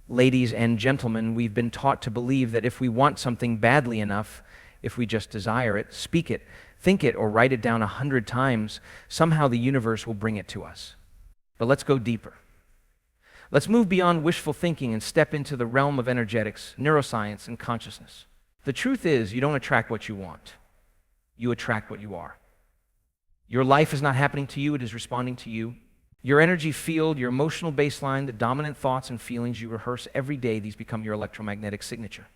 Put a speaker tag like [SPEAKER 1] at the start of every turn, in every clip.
[SPEAKER 1] Ladies and gentlemen, we've been taught to believe that if we want something badly enough, if we just desire it, speak it, think it, or write it down 100 times, somehow the universe will bring it to us. But let's go deeper. Let's move beyond wishful thinking and step into the realm of energetics, neuroscience, and consciousness. The truth is, you don't attract what you want. You attract what you are. Your life is not happening to you, it is responding to you. Your energy field, your emotional baseline, the dominant thoughts and feelings you rehearse every day, these become your electromagnetic signature.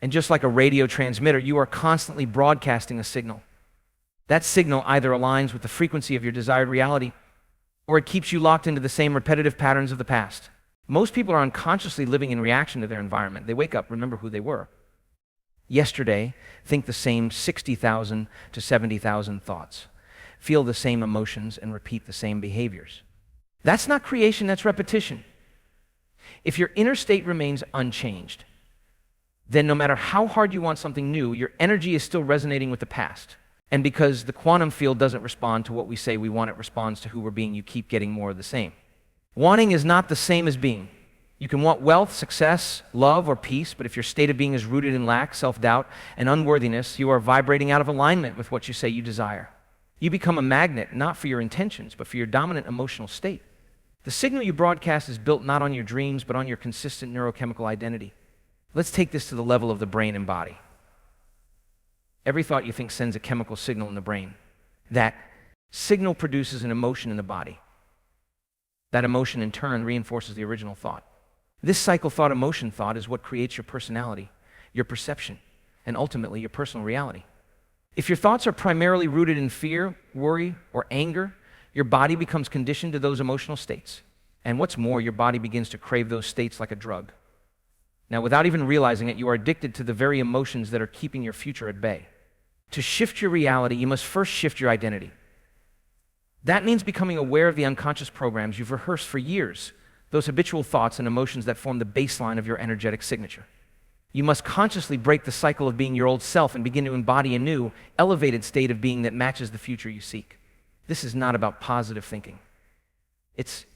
[SPEAKER 1] And just like a radio transmitter, you are constantly broadcasting a signal. That signal either aligns with the frequency of your desired reality, or it keeps you locked into the same repetitive patterns of the past. Most people are unconsciously living in reaction to their environment. They wake up, remember who they were yesterday, think the same 60,000 to 70,000 thoughts, feel the same emotions, and repeat the same behaviors. That's not creation, that's repetition. If your inner state remains unchanged, then no matter how hard you want something new, your energy is still resonating with the past. And because the quantum field doesn't respond to what we say we want, it responds to who we're being, you keep getting more of the same. Wanting is not the same as being. You can want wealth, success, love, or peace, but if your state of being is rooted in lack, self-doubt, and unworthiness, you are vibrating out of alignment with what you say you desire. You become a magnet, not for your intentions, but for your dominant emotional state. The signal you broadcast is built not on your dreams, but on your consistent neurochemical identity. Let's take this to the level of the brain and body. Every thought you think sends a chemical signal in the brain. That signal produces an emotion in the body. That emotion, in turn, reinforces the original thought. This cycle thought-emotion thought is what creates your personality, your perception, and ultimately your personal reality. If your thoughts are primarily rooted in fear, worry, or anger, your body becomes conditioned to those emotional states. And what's more, your body begins to crave those states like a drug. Now, without even realizing it, you are addicted to the very emotions that are keeping your future at bay. To shift your reality, you must first shift your identity. That means becoming aware of the unconscious programs you've rehearsed for years, those habitual thoughts and emotions that form the baseline of your energetic signature. You must consciously break the cycle of being your old self and begin to embody a new, elevated state of being that matches the future you seek. This is not about positive thinking. It's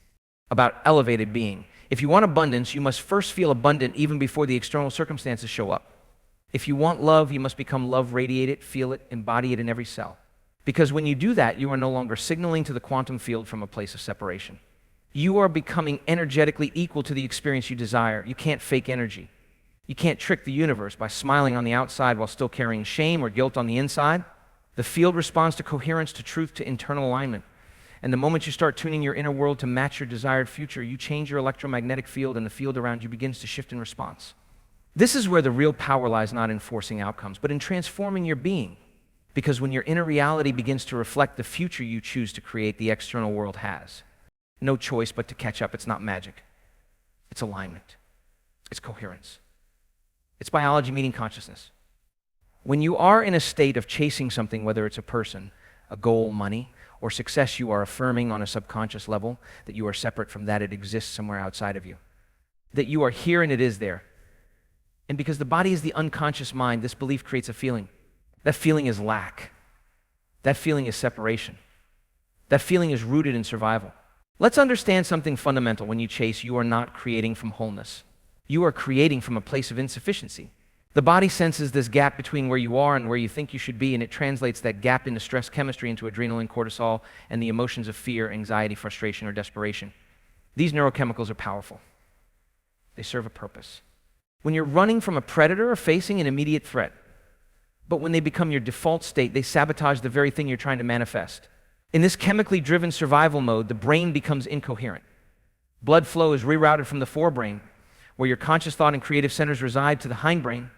[SPEAKER 1] about elevated being. If you want abundance, you must first feel abundant even before the external circumstances show up. If you want love, you must become love radiated, feel it, embody it in every cell. Because when you do that, you are no longer signaling to the quantum field from a place of separation. You are becoming energetically equal to the experience you desire. You can't fake energy. You can't trick the universe by smiling on the outside while still carrying shame or guilt on the inside. The field responds to coherence, to truth, to internal alignment. And the moment you start tuning your inner world to match your desired future, you change your electromagnetic field and the field around you begins to shift in response. This is where the real power lies, not in forcing outcomes, but in transforming your being. Because when your inner reality begins to reflect the future you choose to create, the external world has no choice but to catch up. It's not magic. It's alignment. It's coherence. It's biology meeting consciousness. When you are in a state of chasing something, whether it's a person, a goal, money, or success, you are affirming on a subconscious level that you are separate from that, it exists somewhere outside of you. That you are here and it is there. And because the body is the unconscious mind, this belief creates a feeling. That feeling is lack. That feeling is separation. That feeling is rooted in survival. Let's understand something fundamental. When you chase, you are not creating from wholeness. You are creating from a place of insufficiency. The body senses this gap between where you are and where you think you should be, and it translates that gap into stress chemistry, into adrenaline, cortisol, and the emotions of fear, anxiety, frustration, or desperation. These neurochemicals are powerful. They serve a purpose. When you're running from a predator or facing an immediate threat, but when they become your default state, they sabotage the very thing you're trying to manifest. In this chemically driven survival mode, the brain becomes incoherent. Blood flow is rerouted from the forebrain, where your conscious thought and creative centers reside, to the hindbrain,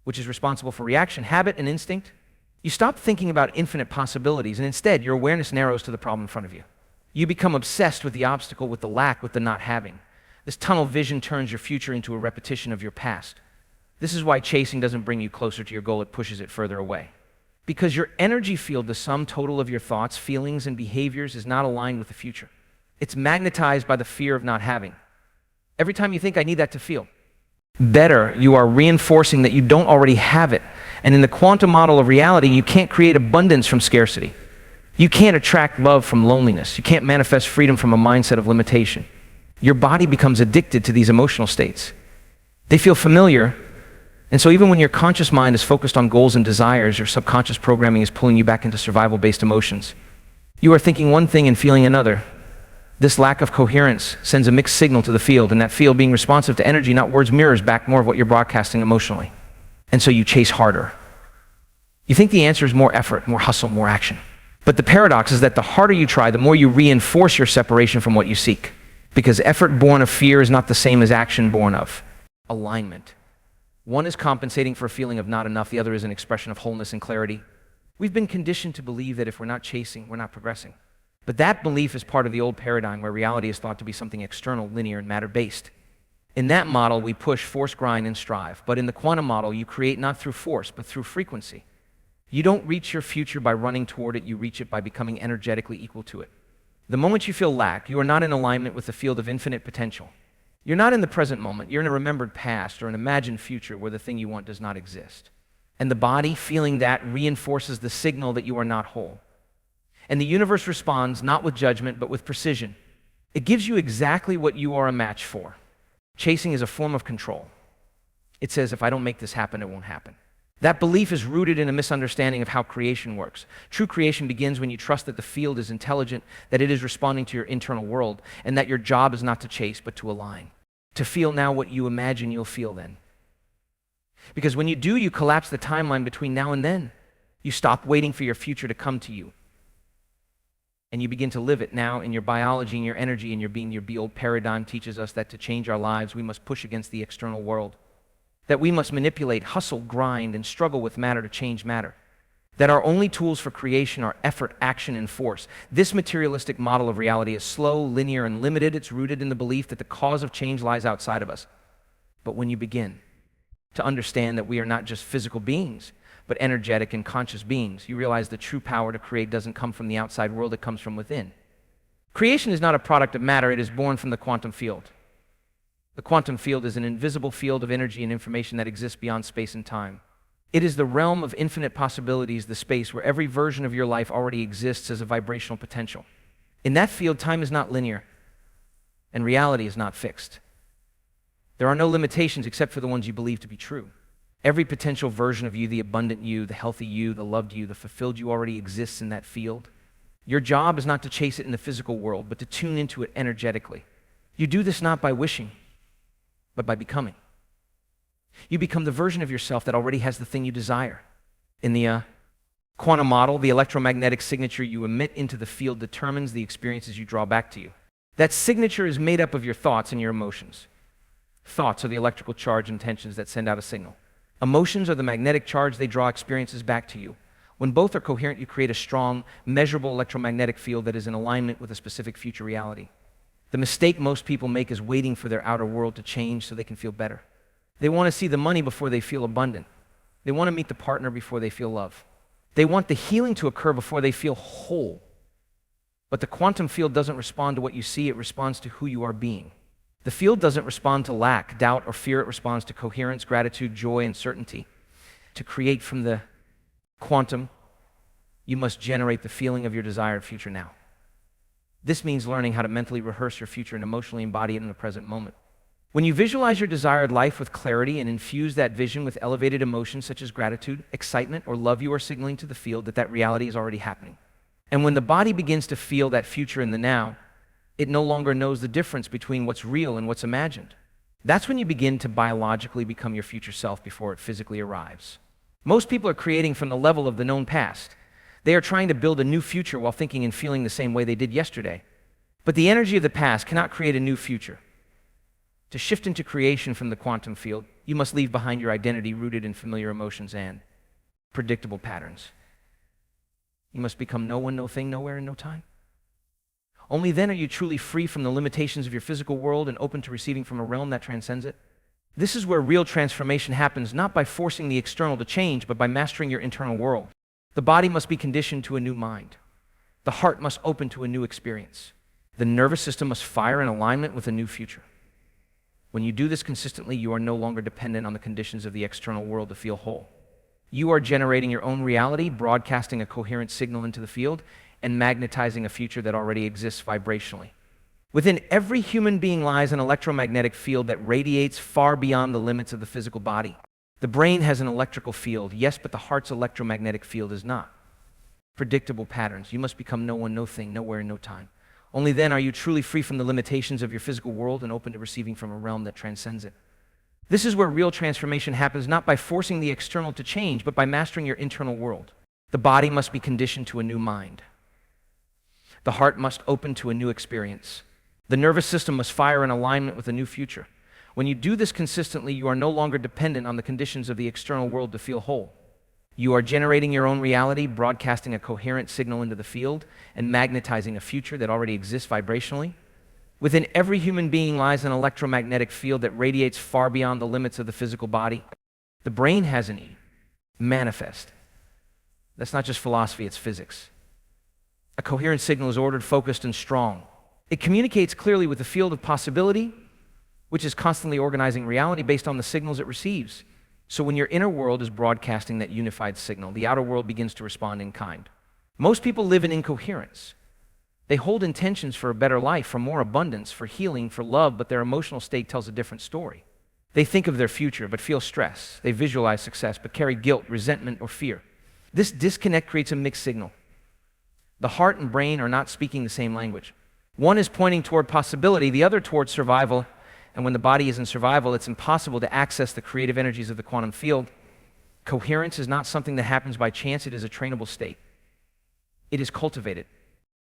[SPEAKER 1] which is responsible for reaction, habit, and instinct. You stop thinking about infinite possibilities, and instead, your awareness narrows to the problem in front of you. You become obsessed with the obstacle, with the lack, with the not having. This tunnel vision turns your future into a repetition of your past. This is why chasing doesn't bring you closer to your goal, it pushes it further away. Because your energy field, the sum total of your thoughts, feelings, and behaviors, is not aligned with the future. It's magnetized by the fear of not having. Every time you think, I need that to feel better, you are reinforcing that you don't already have it. And in the quantum model of reality, you can't create abundance from scarcity. You can't attract love from loneliness. You can't manifest freedom from a mindset of limitation. Your body becomes addicted to these emotional states. They feel familiar, and so even when your conscious mind is focused on goals and desires, your subconscious programming is pulling you back into survival-based emotions. You are thinking one thing and feeling another. This lack of coherence sends a mixed signal to the field, and that field, being responsive to energy, not words, mirrors back more of what you're broadcasting emotionally. And so you chase harder. You think the answer is more effort, more hustle, more action. But the paradox is that the harder you try, the more you reinforce your separation from what you seek. Because effort born of fear is not the same as action born of alignment. One is compensating for a feeling of not enough, the other is an expression of wholeness and clarity. We've been conditioned to believe that if we're not chasing, we're not progressing. But that belief is part of the old paradigm where reality is thought to be something external, linear, and matter-based. In that model, we push, force, grind, and strive. But in the quantum model, you create not through force, but through frequency. You don't reach your future by running toward it, you reach it by becoming energetically equal to it. The moment you feel lack, you are not in alignment with the field of infinite potential. You're not in the present moment, you're in a remembered past or an imagined future where the thing you want does not exist. And the body, feeling that, reinforces the signal that you are not whole. And the universe responds not with judgment, but with precision. It gives you exactly what you are a match for. Chasing is a form of control. It says, if I don't make this happen, it won't happen. That belief is rooted in a misunderstanding of how creation works. True creation begins when you trust that the field is intelligent, that it is responding to your internal world, and that your job is not to chase, but to align. To feel now what you imagine you'll feel then. Because when you do, you collapse the timeline between now and then. You stop waiting for your future to come to you. And you begin to live it now in your biology and your energy and your being. Your old paradigm teaches us that to change our lives, we must push against the external world. That we must manipulate, hustle, grind, and struggle with matter to change matter. That our only tools for creation are effort, action, and force. This materialistic model of reality is slow, linear, and limited. It's rooted in the belief that the cause of change lies outside of us. But when you begin to understand that we are not just physical beings, but energetic and conscious beings, you realize the true power to create doesn't come from the outside world, it comes from within. Creation is not a product of matter, it is born from the quantum field. The quantum field is an invisible field of energy and information that exists beyond space and time. It is the realm of infinite possibilities, the space where every version of your life already exists as a vibrational potential. In that field, time is not linear, and reality is not fixed. There are no limitations except for the ones you believe to be true. Every potential version of you, the abundant you, the healthy you, the loved you, the fulfilled you already exists in that field. Your job is not to chase it in the physical world, but to tune into it energetically. You do this not by wishing, but by becoming. You become the version of yourself that already has the thing you desire. In the quantum model, the electromagnetic signature you emit into the field determines the experiences you draw back to you. That signature is made up of your thoughts and your emotions. Thoughts are the electrical charge and tensions that send out a signal. Emotions are the magnetic charge, they draw experiences back to you. When both are coherent, you create a strong, measurable electromagnetic field that is in alignment with a specific future reality. The mistake most people make is waiting for their outer world to change so they can feel better. They want to see the money before they feel abundant. They want to meet the partner before they feel love. They want the healing to occur before they feel whole. But the quantum field doesn't respond to what you see, it responds to who you are being. The field doesn't respond to lack, doubt, or fear. It responds to coherence, gratitude, joy, and certainty. To create from the quantum, you must generate the feeling of your desired future now. This means learning how to mentally rehearse your future and emotionally embody it in the present moment. When you visualize your desired life with clarity and infuse that vision with elevated emotions such as gratitude, excitement, or love, you are signaling to the field that that reality is already happening. And when the body begins to feel that future in the now, it no longer knows the difference between what's real and what's imagined. That's when you begin to biologically become your future self before it physically arrives. Most people are creating from the level of the known past. They are trying to build a new future while thinking and feeling the same way they did yesterday. But the energy of the past cannot create a new future. To shift into creation from the quantum field, you must leave behind your identity rooted in familiar emotions and predictable patterns. You must become no one, no thing, nowhere, and no time. Only then are you truly free from the limitations of your physical world and open to receiving from a realm that transcends it. This is where real transformation happens, not by forcing the external to change, but by mastering your internal world. The body must be conditioned to a new mind. The heart must open to a new experience. The nervous system must fire in alignment with a new future. When you do this consistently, you are no longer dependent on the conditions of the external world to feel whole. You are generating your own reality, broadcasting a coherent signal into the field, and magnetizing a future that already exists vibrationally. Within every human being lies an electromagnetic field that radiates far beyond the limits of the physical body. The brain has an electrical field, yes, but the heart's electromagnetic field is not. Predictable patterns. You must become no one, no thing, nowhere, no time. Only then are you truly free from the limitations of your physical world and open to receiving from a realm that transcends it. This is where real transformation happens, not by forcing the external to change, but by mastering your internal world. The body must be conditioned to a new mind. The heart must open to a new experience. The nervous system must fire in alignment with a new future. When you do this consistently, you are no longer dependent on the conditions of the external world to feel whole. You are generating your own reality, broadcasting a coherent signal into the field, and magnetizing a future that already exists vibrationally. Within every human being lies an electromagnetic field that radiates far beyond the limits of the physical body. The brain has an E, manifest. That's not just philosophy, it's physics. A coherent signal is ordered, focused, and strong. It communicates clearly with the field of possibility, which is constantly organizing reality based on the signals it receives. So when your inner world is broadcasting that unified signal, the outer world begins to respond in kind. Most people live in incoherence. They hold intentions for a better life, for more abundance, for healing, for love, but their emotional state tells a different story. They think of their future, but feel stress. They visualize success, but carry guilt, resentment, or fear. This disconnect creates a mixed signal. The heart and brain are not speaking the same language. One is pointing toward possibility, the other toward survival. And when the body is in survival, it's impossible to access the creative energies of the quantum field. Coherence is not something that happens by chance, it is a trainable state. It is cultivated.